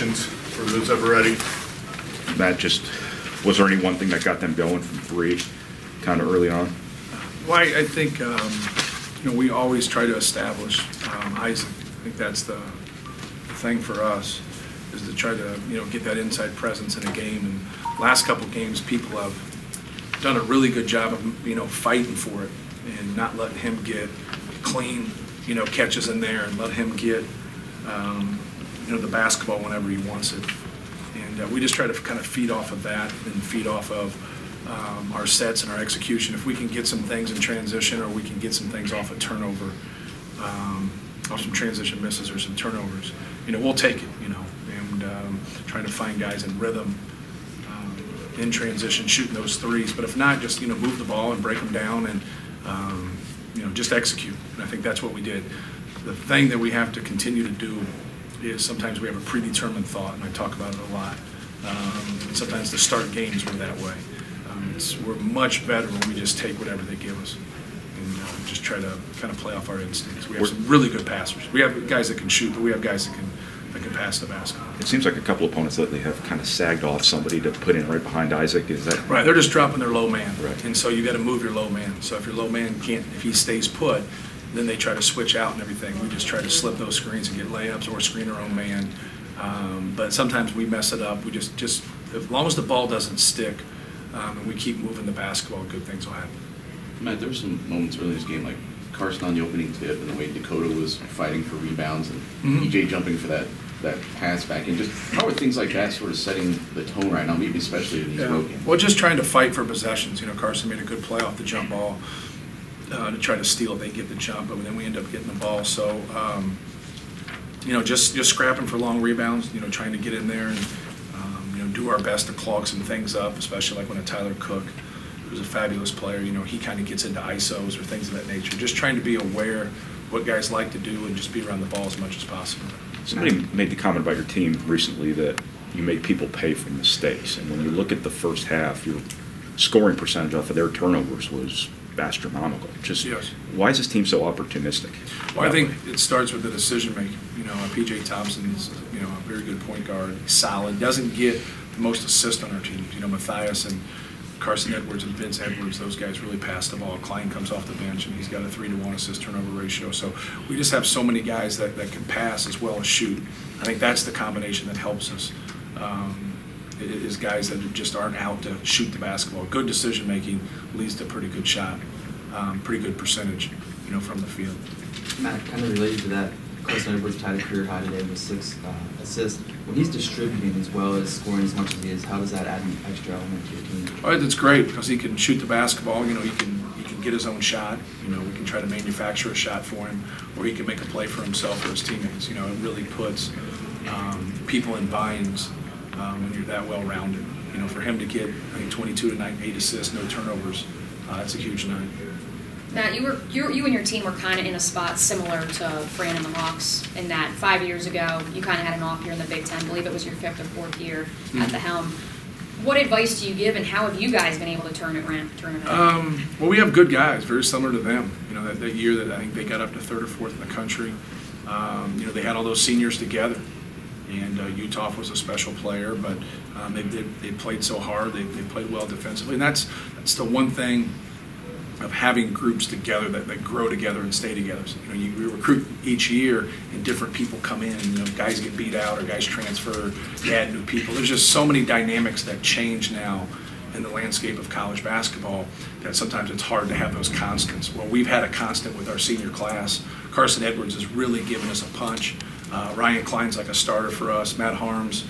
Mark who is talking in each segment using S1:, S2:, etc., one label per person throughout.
S1: possessions for those ever ready.
S2: Matt, just was there any one thing that got them going from three kind of early on?
S3: Well, I think we always try to establish Isaac. I think that's the thing for us, is to try to get that inside presence in a game. And last couple games, people have done a really good job of fighting for it and not letting him get clean catches in there, and let him get the basketball whenever he wants it. And we just try to kind of feed off of that and feed off of our sets and our execution. If we can get some things in transition, or we can get some things off a turnover, off some transition misses or some turnovers, we'll take it, and trying to find guys in rhythm, in transition, shooting those threes. But if not, just move the ball and break them down, and just execute. And I think that's what we did. The thing that we have to continue to do is sometimes we have a predetermined thought, and I talk about it a lot. And sometimes the start games were that way. We're much better when we just take whatever they give us and just try to kind of play off our instincts. We have some really good passers. We have guys that can shoot, but we have guys that can pass the basketball.
S2: It seems like a couple of opponents lately have kind of sagged off somebody to put in right behind Isaac. Is that
S3: right? They're just dropping their low man,
S2: right?
S3: And so you got to move your low man. So if your low man can't, if he stays put, then they try to switch out and everything. We just try to slip those screens and get layups or screen our own man. But sometimes we mess it up. We just as long as the ball doesn't stick and we keep moving the basketball, good things will happen.
S4: Matt, there were some moments early in this game, like Carson on the opening tip, and the way Dakota was fighting for rebounds, and EJ jumping for that pass back. And just how are things like that sort of setting the tone right now, maybe especially in these road games?
S3: Well, just trying to fight for possessions. Carson made a good play off the jump ball to try to steal it. They get the jump, but then we end up getting the ball. So, just scrapping for long rebounds. Trying to get in there and do our best to clog some things up, especially like when a Tyler Cook, who's a fabulous player, he kind of gets into ISOs or things of that nature. Just trying to be aware what guys like to do and just be around the ball as much as possible.
S2: Somebody made the comment about your team recently that you make people pay for mistakes, and when you look at the first half, your scoring percentage off of their turnovers was astronomical. Just
S3: yes.
S2: Why is this team so opportunistic?
S3: Well, I think it starts with the decision making. PJ Thompson's a very good point guard, solid, doesn't get the most assists on our team. Matthias and Carson Edwards and Vince Edwards, those guys really pass the ball. Klein comes off the bench and he's got a 3-to-1 assist turnover ratio. So we just have so many guys that can pass as well as shoot. I think that's the combination that helps us. It is guys that just aren't out to shoot the basketball. Good decision making leads to pretty good shot, pretty good percentage, from the field.
S5: Matt, kind of related to that, Carson Edwards tied a career high today with 6 assists. When he's distributing as well as scoring as much as he is, how does that add an extra element to your team?
S3: Oh, that's great because he can shoot the basketball. He can get his own shot. We can try to manufacture a shot for him, or he can make a play for himself or his teammates. It really puts people in binds when you're that well rounded. For him to get, I think, 22 tonight, 8 assists, no turnovers, that's a huge night.
S6: Matt, you and your team were kind of in a spot similar to Fran and the Hawks in that 5 years ago you kind of had an off year in the Big Ten. I believe it was your 5th or 4th year at the helm. What advice do you give, and how have you guys been able to turn it around?
S3: Well, we have good guys, very similar to them. That year that I think they got up to 3rd or 4th in the country. They had all those seniors together, and Utah was a special player, but they played so hard. They played well defensively, and that's the one thing of having groups together that grow together and stay together. So, you recruit each year and different people come in. Guys get beat out or guys transfer, you add new people. There's just so many dynamics that change now in the landscape of college basketball that sometimes it's hard to have those constants. Well, we've had a constant with our senior class. Carson Edwards has really given us a punch. Ryan Klein's like a starter for us. Matt Harms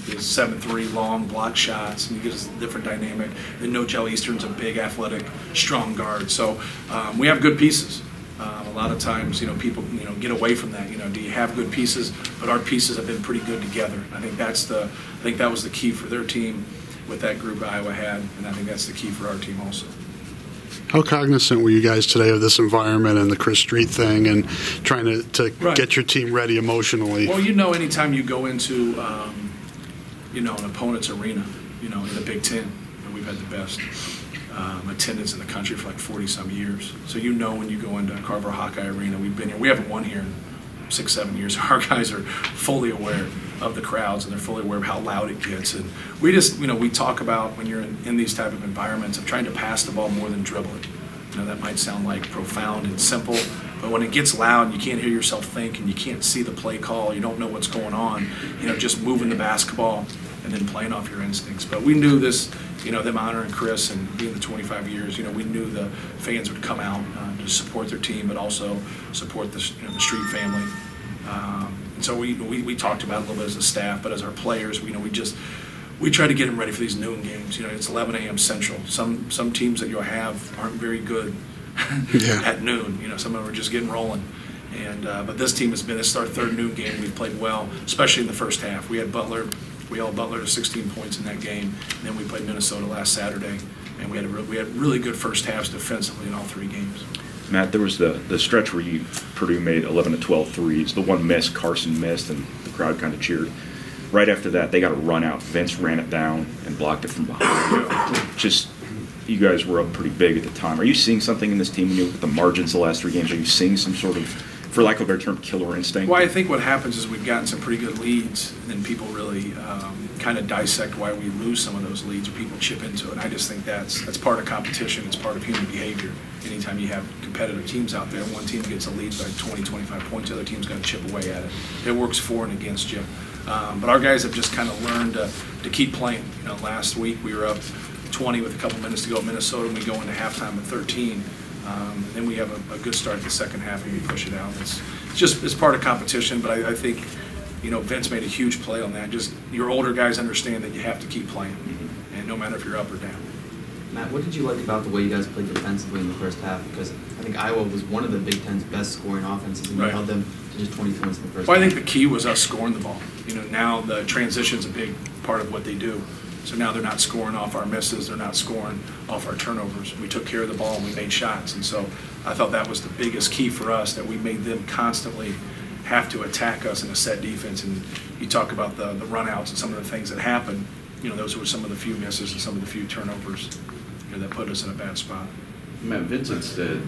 S3: is 7'3", long block shots, and he gives us a different dynamic. And Nojel Eastern's a big, athletic, strong guard. So we have good pieces. A lot of times, people, get away from that. Do you have good pieces? But our pieces have been pretty good together. I think that was the key for their team with that group Iowa had, and I think that's the key for our team also.
S1: How cognizant were you guys today of this environment and the Chris Street thing and trying to get your team ready emotionally?
S3: Well, anytime you go into, an opponent's arena, in the Big Ten, and we've had the best attendance in the country for like 40-some years. So when you go into Carver Hawkeye Arena, we've been here. We haven't won here in 6-7 years. Our guys are fully aware. of the crowds, and they're fully aware of how loud it gets. And we just, we talk about when you're in these type of environments of trying to pass the ball more than dribble it. That might sound like profound and simple, but when it gets loud and you can't hear yourself think and you can't see the play call, you don't know what's going on, just moving the basketball and then playing off your instincts. But we knew this, them honoring Chris and being the 25 years, we knew the fans would come out to support their team, but also support the Street family. And so we talked about it a little bit as a staff, but as our players, we try to get them ready for these noon games. It's 11 a.m. Central. Some teams that you'll have aren't very good at noon. Some of them are just getting rolling. And but this team this is our third noon game. We've played well, especially in the first half. We held Butler to 16 points in that game. And then we played Minnesota last Saturday, and we had really good first halves defensively in all three games.
S2: Matt, there was the stretch where Purdue made 11 to 12 threes. The one miss, Carson missed, and the crowd kind of cheered. Right after that, they got a run out. Vince ran it down and blocked it from behind. Just, you guys were up pretty big at the time. Are you seeing something in this team when you look at the margins the last three games? Are you seeing some sort of, for lack of a better term, killer instinct?
S3: Well, I think what happens is we've gotten some pretty good leads, and then people really kind of dissect why we lose some of those leads, or people chip into it. I just think that's part of competition. It's part of human behavior. Anytime you have competitive teams out there, one team gets a lead by 20, 25 points, the other team's going to chip away at it. It works for and against you. But our guys have just kind of learned to keep playing. Last week we were up 20 with a couple minutes to go at Minnesota, and we go into halftime at 13. Then we have a good start at the second half, and we push it out. It's part of competition, but I think Vince made a huge play on that. Just your older guys understand that you have to keep playing, and no matter if you're up or down.
S5: Matt, what did you like about the way you guys played defensively in the first half? Because I think Iowa was one of the Big Ten's best scoring offenses, and you held them to just 20 points in the first half.
S3: Well, I think the key was us scoring the ball. Now the transition's a big part of what they do. So now they're not scoring off our misses, they're not scoring off our turnovers. We took care of the ball and we made shots. And so I thought that was the biggest key for us, that we made them constantly have to attack us in a set defense. And you talk about the runouts and some of the things that happened. Those were some of the few misses and some of the few turnovers that put us in a bad spot.
S4: Matt, Vincent said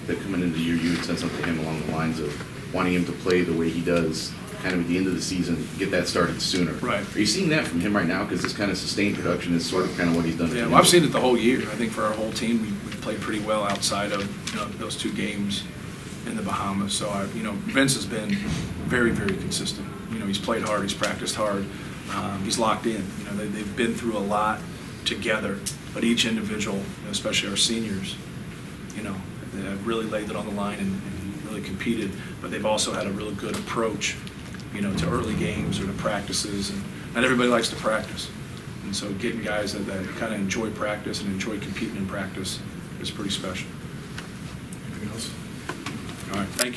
S4: that coming into the year, you had said something to him along the lines of wanting him to play the way he does kind of at the end of the season, get that started sooner.
S3: Right.
S4: Are you seeing that from him right now? Because this kind of sustained production is sort of kind of what he's done.
S3: Yeah, well, I've seen it the whole year. I think for our whole team, we played pretty well outside of those two games in the Bahamas. So, Vince has been very, very consistent. He's played hard, he's practiced hard, he's locked in. They've been through a lot together, but each individual, especially our seniors, they have really laid it on the line and really competed, but they've also had a really good approach, to early games or to practices, and not everybody likes to practice. And so getting guys that kind of enjoy practice and enjoy competing in practice is pretty special. Anything else? All right, thank you.